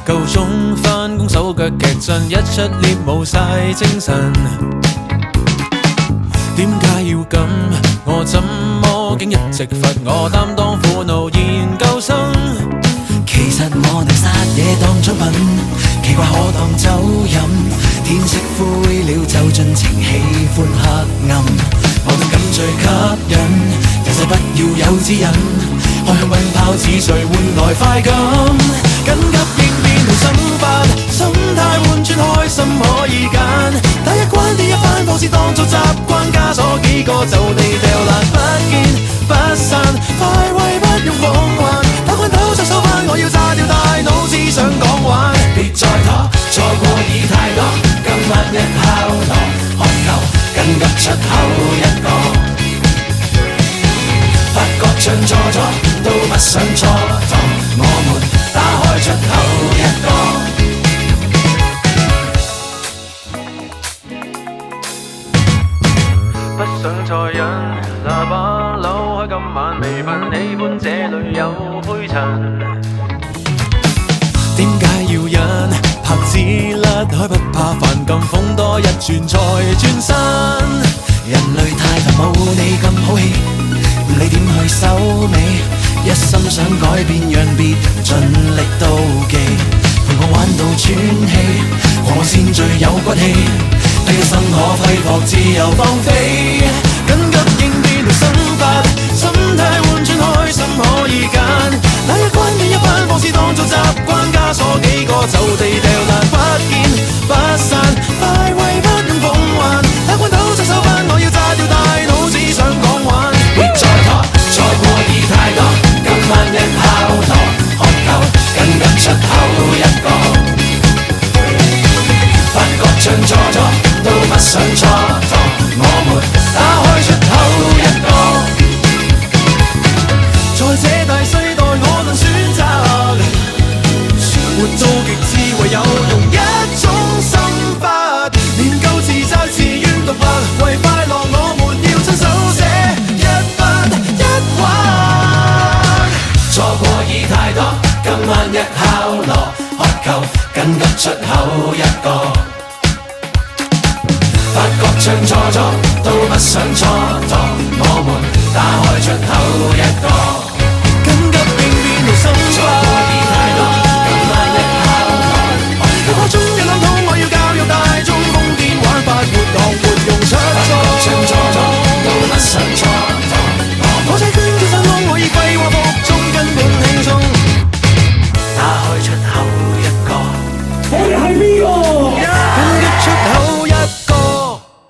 夠鐘返工手腳劇震，一出 lift 冇晒精神。點解要咁？我怎麼竟一直罰我擔當苦惱研究生？其實我能殺嘢當獎品，奇怪可當酒飲。天色灰了就盡情喜歡黑暗，無論感最吸引，人世不要有指引，開向棍炮似誰換來快感？緊急應變同生發，心態換轉開心可以揀。打一關跌一番，放肆當作習慣，枷鎖幾個就地掉爛，不見不散，快慰不用謊話。打關頭就手翻，我要炸掉大腦，只想講玩。別再拖，錯過已太多，今晚一敲鑼，渴求緊急出口一個。發覺唱錯咗，都不想蹉跎，我們打開出口一個。不想再忍，喇叭扭開今晚未瞓，喜歡這裏有灰塵。點解要忍？拍子甩開不怕煩，咁風多一轉再轉身。人類太煩，冇你咁好氣，唔理點去收尾，一心想改變，讓別人盡力妒忌，陪我玩到喘氣，我先最有骨氣，第一生可揮霍自由放飛，緊急應變同生發，心態換轉開心可以揀，那一關變一番，放肆當作習慣，枷鎖幾個就地掉爛，不見不散，快慰不用奉還，打關頭就手翻，我要炸掉大腦，只想講玩。別再拖，錯過已太多，今晚一敲鑼，渴求緊急出口一個。發覺唱錯咗，都不想蹉跎，我們打開出口一個。在這大世代，我能選擇，活到極致，唯有用一種心法，練夠自責，自願獨白，為快樂，我們要親手寫一筆一畫。錯過已太多，今晚一敲鑼，渴求緊急出口一個。發覺唱錯咗，都不想蹉跎，我們打開出口一個。